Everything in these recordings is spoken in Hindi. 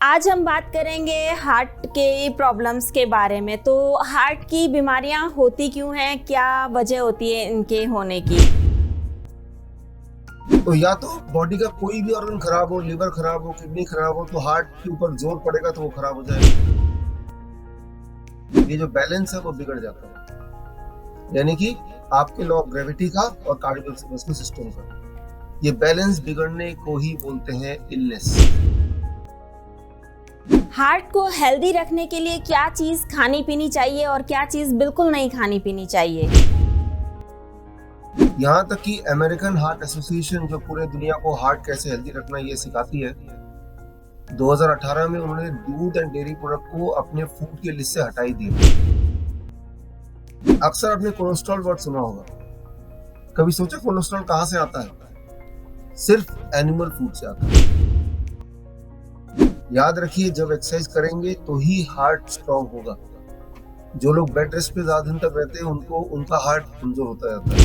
आज हम बात करेंगे हार्ट के प्रॉब्लम्स के बारे में। तो हार्ट की बीमारियां होती क्यों हैं, क्या वजह होती है इनके होने की? तो या तो बॉडी का कोई भी ऑर्गन खराब हो, लिवर खराब हो, किडनी खराब हो, तो हार्ट के ऊपर जोर पड़ेगा तो वो खराब हो जाएगा। ये जो बैलेंस है वो बिगड़ जाता है, यानी कि आपके लॉ ऑफ ग्रेविटी का और कार्डियोवैस्कुलर सिस्टम का ये बैलेंस बिगड़ने को ही बोलते हैं इलनेस। हार्ट को हेल्दी रखने के लिए क्या चीज खानी पीनी चाहिए और क्या चीज बिल्कुल नहीं खानी पीनी चाहिए? यहाँ तक कि अमेरिकन हार्ट एसोसिएशन जो पूरे दुनिया को हार्ट कैसे हेल्दी रखना ये सिखाती है, 2018 में उन्होंने दूध एंड डेयरी प्रोडक्ट को अपने फूड की लिस्ट से हटाई दी। अक्सर आपने कोलेस्ट्रॉल वर्ड सुना होगा, कभी सोचा कोलेस्ट्रॉल कहाँ से आता है? सिर्फ एनिमल फूड से आता है। याद रखिए, जब एक्सरसाइज करेंगे तो ही हार्ट स्ट्रांग होगा। जो लोग बेड रेस्ट पे ज्यादा दिन तक रहते हैं उनका हार्ट कमजोर होता जाता है।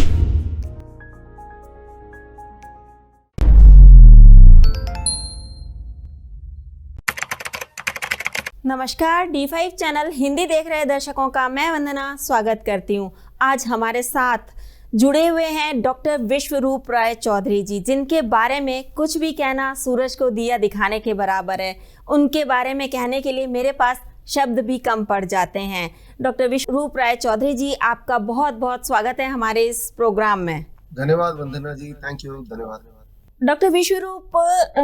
नमस्कार, D5 चैनल हिंदी देख रहे दर्शकों का मैं वंदना स्वागत करती हूँ। आज हमारे साथ जुड़े हुए हैं डॉक्टर विश्वरूप राय चौधरी जी, जिनके बारे में कुछ भी कहना सूरज को दिया दिखाने के बराबर है। उनके बारे में कहने के लिए मेरे पास शब्द भी कम पड़ जाते हैं। डॉक्टर विश्वरूप राय चौधरी जी, आपका बहुत बहुत स्वागत है हमारे इस प्रोग्राम में। धन्यवाद वंदना जी, थैंक यू, धन्यवाद। डॉक्टर विश्वरूप,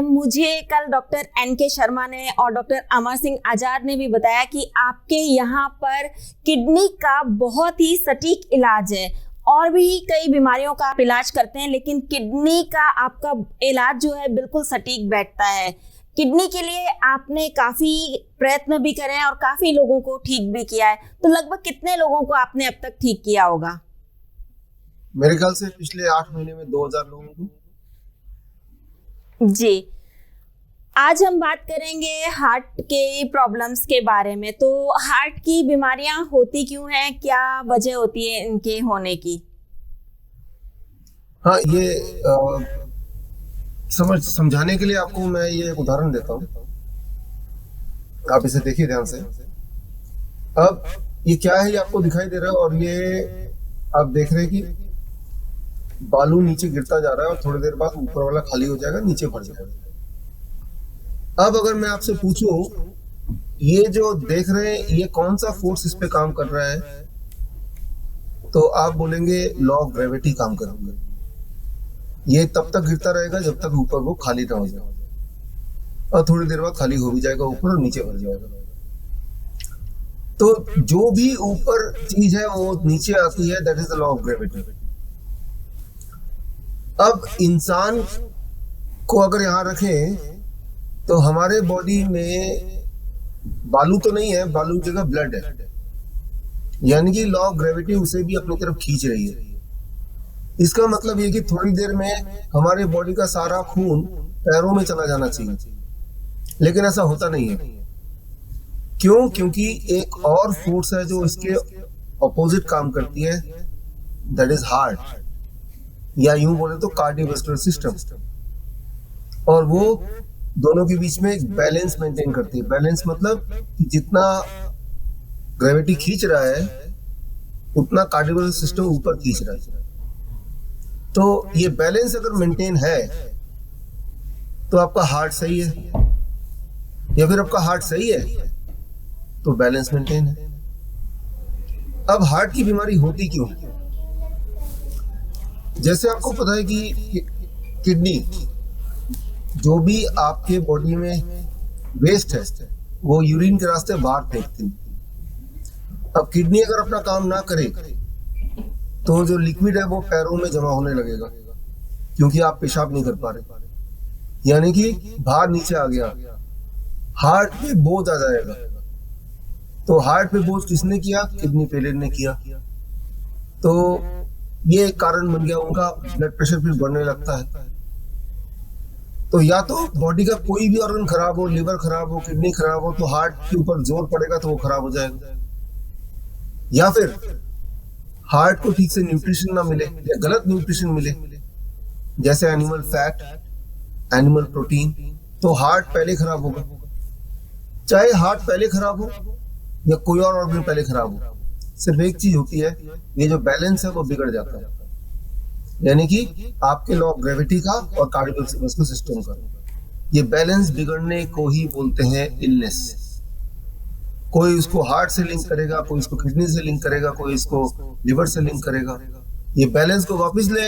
मुझे कल डॉक्टर NK शर्मा ने और डॉक्टर अमर सिंह आजाद ने भी बताया कि आपके यहाँ पर किडनी का बहुत ही सटीक इलाज है। और भी कई बीमारियों का आप इलाज करते हैं, लेकिन किडनी का आपका इलाज जो है बिल्कुल सटीक बैठता है। किडनी के लिए आपने काफ़ी प्रयत्न भी करे हैं और काफ़ी लोगों को ठीक भी किया है। तो लगभग कितने लोगों को आपने अब तक ठीक किया होगा? मेरे ख्याल से पिछले 8 महीने में 2000 लोगों को। जी, आज हम बात करेंगे हार्ट के प्रॉब्लम्स के बारे में। तो हार्ट की बीमारियां होती क्यों हैं, क्या वजह होती है इनके होने की? हाँ, ये समझाने के लिए आपको मैं ये एक उदाहरण देता हूँ, आप इसे देखिए ध्यान से। अब ये क्या है, ये आपको दिखाई दे रहा है और ये आप देख रहे हैं कि बालू नीचे गिरता जा रहा है और थोड़ी देर बाद ऊपर वाला खाली हो जाएगा, नीचे भर जाएगा। अब अगर मैं आपसे पूछूं, ये जो देख रहे हैं ये कौन सा फोर्स इस पे काम कर रहा है, तो आप बोलेंगे लॉ ऑफ ग्रेविटी काम करेंगे। ये तब तक गिरता रहेगा जब तक ऊपर वो खाली ना हो जाए, और थोड़ी देर बाद खाली हो भी जाएगा ऊपर और नीचे भर जाएगा। तो जो भी ऊपर चीज है वो नीचे आती है, that is the law of gravity. अब इंसान को अगर यहां रखें तो हमारे बॉडी में बालू तो नहीं है, बालू की जगह ब्लड है, यानी कि लॉ ऑफ ग्रेविटी उसे भी अपनी तरफ खींच रही है। इसका मतलब ये कि थोड़ी देर में हमारे बॉडी का सारा खून पैरों में चला जाना चाहिए, लेकिन ऐसा होता नहीं है। क्यों? क्योंकि एक और फोर्स है जो इसके ऑपोजिट काम करती है, दैट इज हार्ट, या यूं बोले तो कार्डियोवैस्कुलर सिस्टम, और वो दोनों के बीच में एक बैलेंस मेंटेन करती है। बैलेंस मतलब कि जितना ग्रेविटी खींच रहा है उतना कार्डियोवैस्कुलर सिस्टम ऊपर खींच रहा है। तो ये बैलेंस अगर मेंटेन है तो आपका हार्ट सही है, या फिर आपका हार्ट सही है तो बैलेंस मेंटेन है। अब हार्ट की बीमारी होती क्यों? जैसे आपको पता है कि किडनी जो भी आपके बॉडी में वेस्ट है वो यूरिन के रास्ते बाहर फेंकती है। अब किडनी अगर अपना काम ना करे तो जो लिक्विड है वो पैरों में जमा होने लगेगा, क्योंकि आप पेशाब नहीं कर पा रहे, यानी कि बाहर नीचे आ गया, हार्ट पे बोझ आ जाएगा। तो हार्ट पे बोझ किसने किया? किडनी फेलियर ने किया। तो ये एक कारण बन गया, उनका ब्लड प्रेशर फिर बढ़ने लगता है। तो या तो बॉडी का कोई भी ऑर्गन खराब हो, लिवर खराब हो, किडनी खराब हो, तो हार्ट के ऊपर जोर पड़ेगा तो वो खराब हो जाएगा, या फिर हार्ट को ठीक से न्यूट्रिशन ना मिले या गलत न्यूट्रिशन मिले, जैसे एनिमल फैट, एनिमल प्रोटीन, तो हार्ट पहले खराब होगा। चाहे हार्ट पहले खराब हो या कोई और ऑर्गन पहले खराब हो, सिर्फ एक चीज होती है, ये जो बैलेंस है वो बिगड़ जाता है। यानी कि आपके लॉ ऑफ ग्रेविटी का और कार्डियोवैस्कुलर सिस्टम का ये बैलेंस बिगड़ने को ही बोलते हैं इलनेस। कोई इसको हार्ट से लिंक करेगा, कोई इसको किडनी से लिंक करेगा, कोई इसको लिवर से लिंक करेगा। ये बैलेंस को वापस ले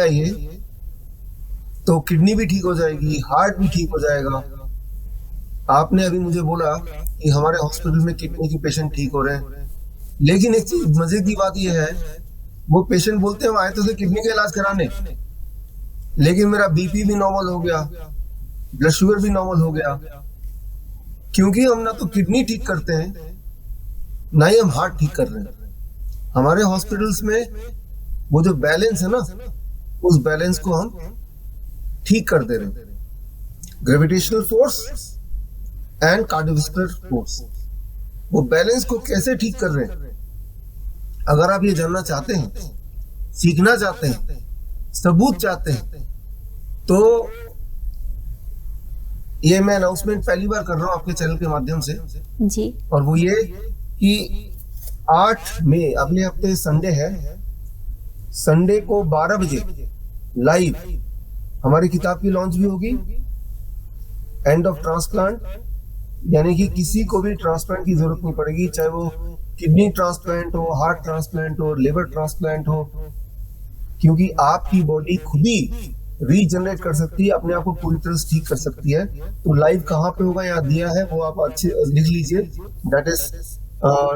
आइए तो किडनी भी ठीक हो जाएगी, हार्ट भी ठीक हो जाएगा। आपने अभी मुझे बोला कि हमारे हॉस्पिटल में किडनी के पेशेंट ठीक हो रहे हैं, लेकिन एक चीज मजे की बात यह है, वो पेशेंट बोलते हैं हम आए तो से किडनी का इलाज कराने, लेकिन मेरा बीपी भी नॉर्मल हो गया, ब्लड शुगर भी नॉर्मल हो गया, क्योंकि हम ना तो किडनी ठीक करते हैं ना ही हम हार्ट ठीक कर रहे हैं। हमारे हॉस्पिटल्स में वो जो बैलेंस है ना, उस बैलेंस को हम ठीक कर दे रहे हैं। Gravitational force and cardiovascular force, वो बैलेंस को कैसे ठीक कर रहे हैं। अगर आप ये जानना चाहते हैं, सीखना चाहते हैं, सबूत चाहते हैं, तो ये मैं अनाउंसमेंट पहली बार कर रहा हूं आपके चैनल के माध्यम से जी। और वो ये कि 8 मई अगले हफ्ते संडे है, संडे को 12 बजे लाइव हमारी किताब की लॉन्च भी होगी, एंड ऑफ ट्रांसप्लांट। यानी कि किसी को भी ट्रांसप्लांट की जरूरत नहीं पड़ेगी, चाहे वो किडनी ट्रांसप्लांट हो, हार्ट ट्रांसप्लांट हो, लिवर ट्रांसप्लांट हो, क्योंकि आपकी बॉडी खुद ही रीजनरेट कर सकती है, अपने आप को पूरी तरह से ठीक कर सकती है। तो लाइव कहाँ पे होगा यहाँ दिया है, वो आप अच्छे लिख लीजिए, दैट इज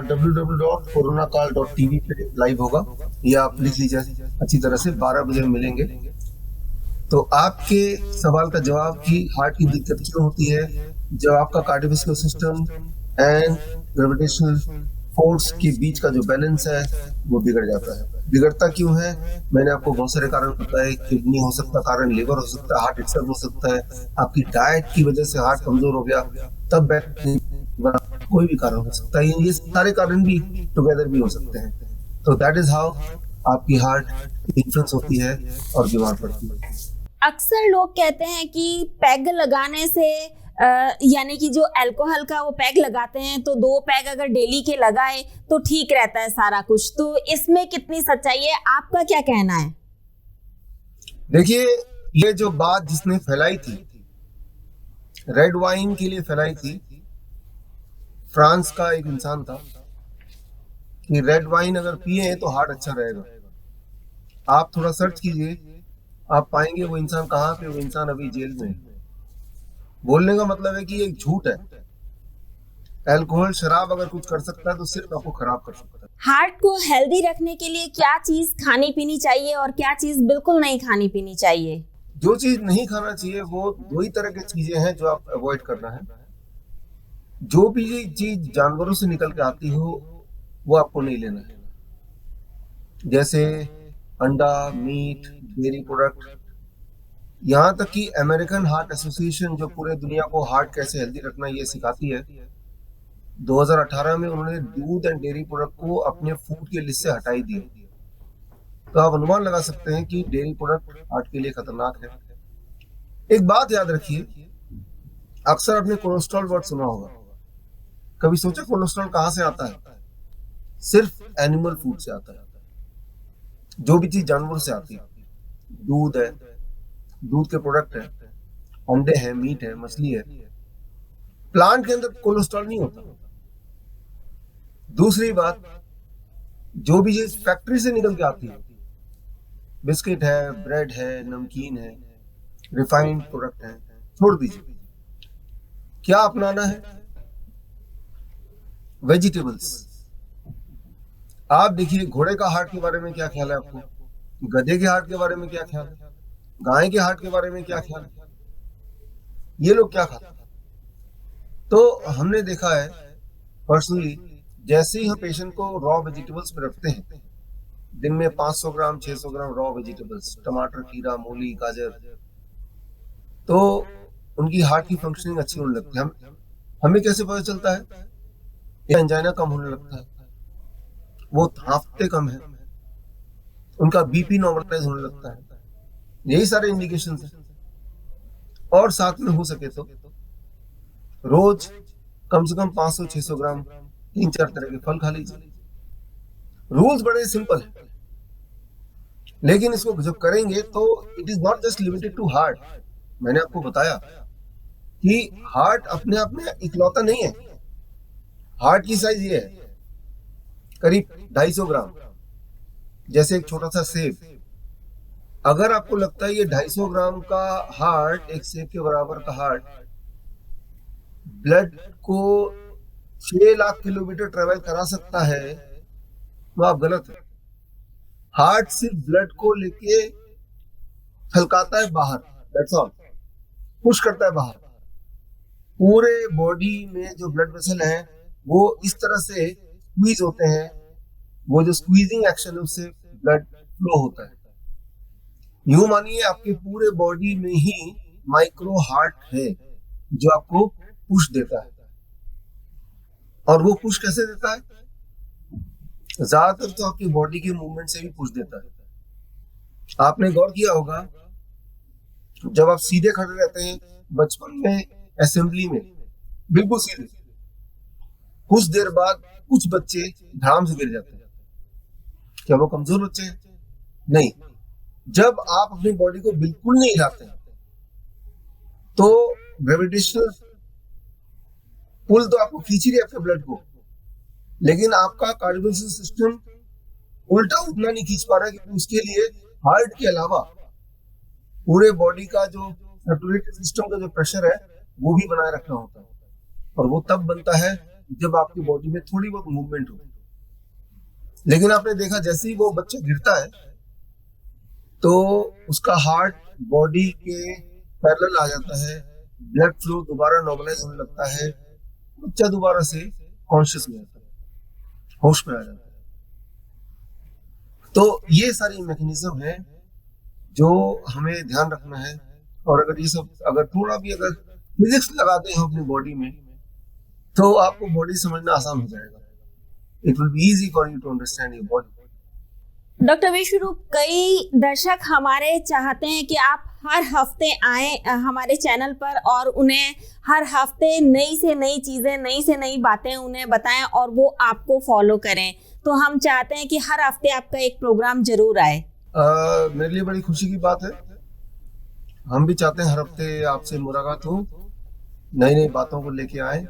www.coronacall.tv पे लाइव होगा, ये आप लिख लीजिए अच्छी तरह से। 12 बजे मिलेंगे। तो आपके सवाल का जवाब कि हार्ट की दिक्कत क्यों होती है, जब आपका cardiovascular system and gravitational force के बीच का जो बैलेंस है वो बिगड़ जाता है। बिगड़ता क्यों है, मैंने आपको बहुत सारे कारण बताए। किडनी हो सकता है कारण, लिवर हो सकता है, हार्ट इटसेल्फ हो सकता है, आपकी डाइट की वजह से हार्ट कमजोर हो गया, तब कोई भी कारण हो सकता है। ये सारे कारण भी टुगेदर भी हो सकते हैं। तो दैट इज हाउ आपकी हार्ट इन्फ्लुएंस होती है और बीमार पड़ती है। अक्सर लोग कहते हैं कि पैग लगाने से यानी कि जो अल्कोहल का वो पैग लगाते हैं, तो 2 पैग अगर डेली के लगाए तो ठीक रहता है सारा कुछ। तो इसमें कितनी सच्चाई है, आपका क्या कहना है? देखिए, ये जो बात जिसने फैलाई थी, रेड वाइन के लिए फैलाई थी, फ्रांस का एक इंसान था कि रेड वाइन अगर पिए तो हार्ट अच्छा रहेगा। आप थोड़ा सर्च कीजिए, आप पाएंगे वो इंसान कहाँ पे, वो इंसान अभी जेल में है। बोलने का मतलब है कि ये एक झूठ है। अल्कोहल, शराब अगर कुछ कर सकता है तो सिर्फ आपको खराब कर सकता है। हार्ट को हेल्दी रखने के लिए क्या चीज खानी पीनी चाहिए और क्या चीज बिल्कुल नहीं खानी पीनी चाहिए? जो चीज नहीं खाना चाहिए वो 2 ही तरह की चीजें हैं जो आप अवॉइड करना है। जो भी चीज जानवरों से निकल के आती हो वो आपको नहीं लेना है, जैसे अंडा, मीट, डेयरी प्रोडक्ट। यहाँ तक कि अमेरिकन हार्ट एसोसिएशन जो पूरे दुनिया को हार्ट कैसे हेल्दी रखना ये सिखाती है, 2018 में उन्होंने दूध एंड डेयरी प्रोडक्ट को अपने फूड के लिस्ट से हटाई दी। तो आप अनुमान लगा सकते हैं कि डेयरी प्रोडक्ट हार्ट के लिए खतरनाक है। एक बात याद रखिए, अक्सर आपने कोलेस्ट्रॉल वर्ड सुना होगा, कभी सोचा कोलेस्ट्रॉल कहाँ से आता है? सिर्फ एनिमल फूड से आता है। जो भी चीज जानवर से आती है, दूध है, दूध के प्रोडक्ट है, अंडे हैं, मीट है, मछली है, प्लांट के अंदर कोलेस्ट्रॉल नहीं होता। दूसरी बात, जो भी चीज फैक्ट्री से निकल के आती है, बिस्किट है, ब्रेड है, नमकीन है, रिफाइंड प्रोडक्ट है, छोड़ दीजिए। क्या अपनाना है? वेजिटेबल्स। आप देखिए, घोड़े का हार्ट के बारे में क्या ख्याल है आपको? गधे के हार्ट के बारे में क्या ख्याल है? गाय के हार्ट के बारे में क्या ख्याल है? ये लोग क्या खाते हैं? तो हमने देखा है पर्सनली, जैसे ही हम पेशेंट को रॉ वेजिटेबल्स में रखते हैं, दिन में 500 ग्राम 600 ग्राम रॉ वेजिटेबल्स, टमाटर, खीरा, मूली, गाजर, तो उनकी हार्ट की फंक्शनिंग अच्छी होने लगती है। हमें कैसे पता चलता है? एंजाइना कम होने लगता है, वो हांफते कम है, उनका बीपी नॉर्मलाइज होने लगता है। यही सारे इंडिकेशंस हैं। और साथ में हो सके तो रोज कम से कम 500-600 ग्राम 3-4 तरह के फल खा लीजिए। रूल्स बड़े सिंपल है, लेकिन इसको जब करेंगे तो it is not just limited to heart. मैंने आपको बताया कि हार्ट अपने आप में इकलौता नहीं है। हार्ट की साइज ये है करीब 250 ग्राम, जैसे एक छोटा सा सेब। अगर आपको लगता है ये 250 ग्राम का हार्ट, एक सेब के बराबर का हार्ट, ब्लड को 6 लाख किलोमीटर ट्रेवल करा सकता है, तो आप गलत है। हार्ट सिर्फ ब्लड को लेके फलकाता है बाहर, दैट्स ऑल, पुश करता है बाहर। पूरे बॉडी में जो ब्लड वेसल है वो इस तरह से स्क्वीज होते हैं, वो जो स्क्वीजिंग एक्शन है उससे ब्लड फ्लो होता है। यूं मानिए आपके पूरे बॉडी में ही माइक्रो हार्ट है जो आपको पुश देता है। और वो पुश कैसे देता है? ज्यादातर तो आपकी बॉडी के मूवमेंट से भी पुश देता है। आपने गौर किया होगा, जब आप सीधे खड़े रहते हैं बचपन में असेंबली में, बिल्कुल सीधे, कुछ देर बाद कुछ बच्चे धड़ाम से गिर जाते हैं। क्या वो कमजोर बच्चे हैं? नहीं। जब आप अपनी बॉडी को बिल्कुल नहीं हिलाते तो ग्रेविटेशनल पुल तो आपको खींच ही रही है आपके ब्लड को, लेकिन आपका कार्डियोवैस्कुलर सिस्टम उल्टा उतना नहीं खींच पा रहा है, क्योंकि उसके लिए हार्ट के अलावा पूरे बॉडी का जो सर्कुलेटरी सिस्टम का जो प्रेशर है वो भी बनाए रखना होता है। और वो तब बनता है जब आपकी बॉडी में थोड़ी बहुत मूवमेंट हो। लेकिन आपने देखा जैसे ही वो बच्चा गिरता है तो उसका हार्ट बॉडी के पैरेलल आ जाता है, ब्लड फ्लो दोबारा नॉर्मलाइज होने लगता है, बच्चा दोबारा से कॉन्शियस में आता है, होश में आ जाता है। तो ये सारी मैकेनिज्म है जो हमें ध्यान रखना है। और अगर ये सब अगर थोड़ा भी अगर फिजिक्स लगाते हैं अपनी बॉडी में, तो आपको बॉडी समझना आसान हो जाएगा। It will be easy for you to understand your body. Doctor Vishwaroop, कई दर्शक हमारे चाहते हैं कि आप हर हफ्ते आए हमारे चैनल पर और उन्हें हर हफ्ते नई से नई चीज़ें, नई से नई बातें उन्हें बताएं और वो आपको फॉलो करें। तो हम चाहते हैं कि हर हफ्ते आपका एक प्रोग्राम जरूर आए। मेरे लिए बड़ी खुशी की बात है। हम भी चाहते हैं हर हफ्ते आपसे मुलाकात हो, नई नई बातों को लेके आए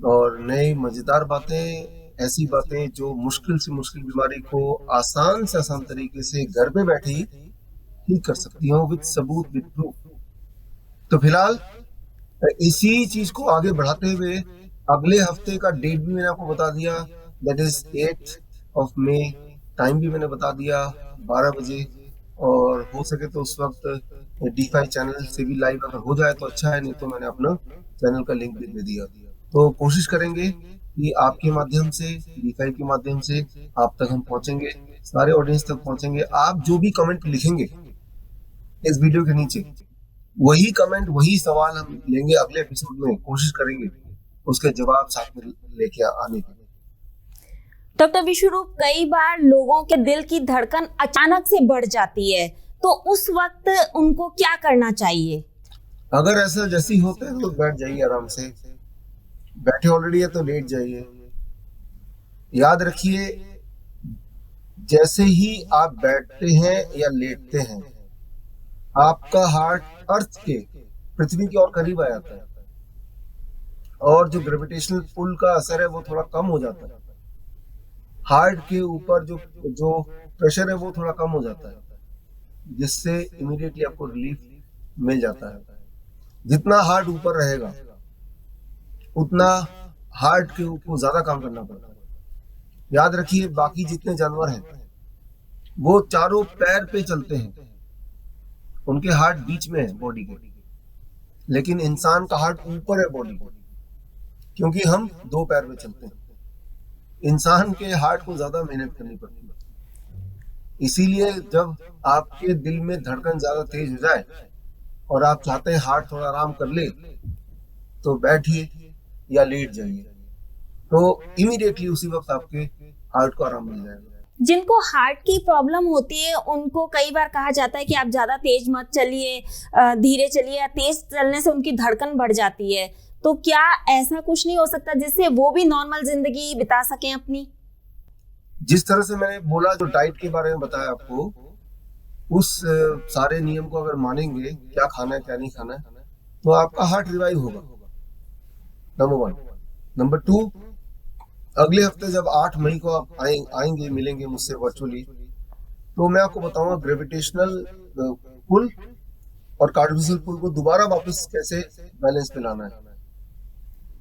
और नई मजेदार बातें, ऐसी बातें जो मुश्किल से मुश्किल बीमारी को आसान से आसान तरीके से घर पे बैठे ही ठीक कर सकती हो, विद सबूत, विद प्रूफ। तो फिलहाल इसी चीज को आगे बढ़ाते हुए अगले हफ्ते का डेट भी मैंने आपको बता दिया, दैट इज 8 मई। टाइम भी मैंने बता दिया, 12 बजे। और हो सके तो उस वक्त D5 चैनल से भी लाइव अगर हो जाए तो अच्छा है, नहीं तो मैंने अपना चैनल का लिंक भी दे दिया। तो कोशिश करेंगे कि आपके माध्यम से, D5 के माध्यम से आप तक हम पहुंचेंगे, सारे ऑडियंस तक पहुंचेंगे। आप जो भी कमेंट लिखेंगे इस वीडियो के नीचे, वही कमेंट, वही सवाल हम लेंगे अगले एपिसोड में, कोशिश करेंगे उसके जवाब साथ में लेके आने की। डॉक्टर विश्वरूप, कई बार लोगों के दिल की धड़कन अचानक से बढ़ जाती है, तो उस वक्त उनको क्या करना चाहिए? अगर ऐसा जैसी होता है तो बैठ जाइए आराम से, बैठे ऑलरेडी है तो लेट जाइए। याद रखिए, जैसे ही आप बैठते हैं या लेटते हैं, आपका हार्ट अर्थ के, पृथ्वी की ओर करीब आ जाता है और जो ग्रेविटेशनल पुल का असर है वो थोड़ा कम हो जाता है। हार्ट के ऊपर जो प्रेशर है वो थोड़ा कम हो जाता है, जिससे इमीडिएटली आपको रिलीफ मिल जाता है। जितना हार्ट ऊपर रहेगा उतना हार्ट के ऊपर ज्यादा काम करना पड़ता है। याद रखिए, बाकी जितने जानवर हैं वो चारों पैर पे चलते हैं, उनके हार्ट बीच में है बॉडी के, लेकिन इंसान का हार्ट ऊपर है बॉडी के, क्योंकि हम 2 पैर पे चलते हैं। इंसान के हार्ट को ज्यादा मेहनत करनी पड़ती है। इसीलिए जब आपके दिल में धड़कन ज्यादा तेज हो जाए और आप चाहते हैं हार्ट थोड़ा आराम कर ले, तो बैठिए या लेट जाइए, तो इमीडिएटली उसी वक्त आपके हार्ट को आराम मिल जाएगा। जिनको हार्ट की प्रॉब्लम होती है उनको कई बार कहा जाता है कि आप ज़्यादा तेज मत चलिए, धीरे चलिए, या तेज चलने से उनकी धड़कन बढ़ जाती है। तो क्या ऐसा कुछ नहीं हो सकता जिससे वो भी नॉर्मल जिंदगी बिता सकें अपनी? जिस तरह से मैंने बोला, जो डाइट के बारे में बताया आपको, उस सारे नियम को अगर मानेंगे, क्या खाना है क्या नहीं खाना है, तो आपका हार्ट रिवाइव होगा, नंबर 1। नंबर 2, अगले हफ्ते जब 8 मई को आप आएंगे, मिलेंगे मुझसे वर्चुअली, तो मैं आपको बताऊंगा ग्रेविटेशनल पुल और कार्डियोसेल पुल को दोबारा वापस कैसे बैलेंस पे लाना है।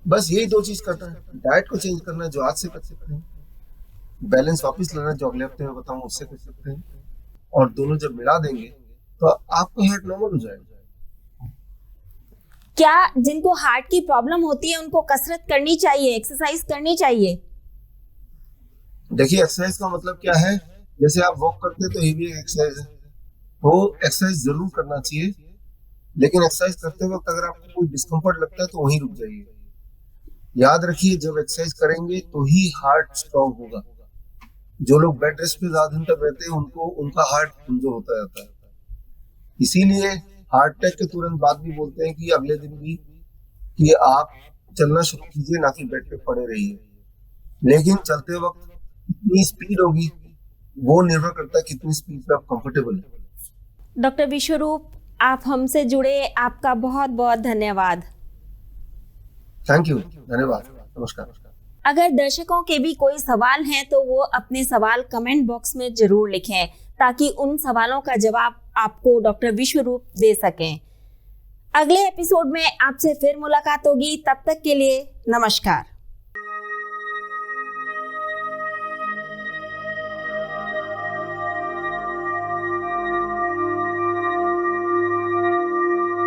बस यही 2 चीज करना है, डाइट को चेंज करना है जो आज से कर सकते हैं, बैलेंस वापस लाना जो अगले हफ्ते में बताऊंगा उससे कर सकते हैं, और दोनों जब मिला देंगे तो आपका हार्ट नॉर्मल हो जाएगा। क्या जिनको हार्ट की प्रॉब्लम होती है उनको कसरत करनी चाहिए, एक्सरसाइज करनी चाहिए? देखिए, एक्सरसाइज का मतलब क्या है, जैसे आप वॉक करते हैं तो ये भी एक एक्सरसाइज है, तो एक्सरसाइज जरूर करना चाहिए, लेकिन एक्सरसाइज करते वक्त अगर आपको कोई डिस्कम्फर्ट लगता है तो वहीं रुक जाइए। याद रखिए, जब एक्सरसाइज करेंगे तो ही हार्ट स्ट्रांग होगा। जो लोग बेड रेस्ट पे ज्यादा दिन तक रहते हैं उनका हार्ट कमजोर होता जाता है। इसीलिए हार्ट अटैक के तुरंत बाद भी बोलते हैं कि अगले दिन भी कि आप चलना शुरू कीजिए, ना कि बेड पे पड़े रहिए। लेकिन चलते वक्त कितनी स्पीड होगी वो निर्भर करता है कितनी स्पीड पे आप कंफर्टेबल है। डॉक्टर विश्वरूप, आप हमसे जुड़े, आपका बहुत बहुत धन्यवाद। थैंक यू, धन्यवाद, नमस्कार। अगर दर्शकों के भी कोई सवाल हैं तो वो अपने सवाल कमेंट बॉक्स में जरूर लिखें, ताकि उन सवालों का जवाब आपको डॉक्टर विश्वरूप दे सकें। अगले एपिसोड में आपसे फिर मुलाकात होगी, तब तक के लिए नमस्कार।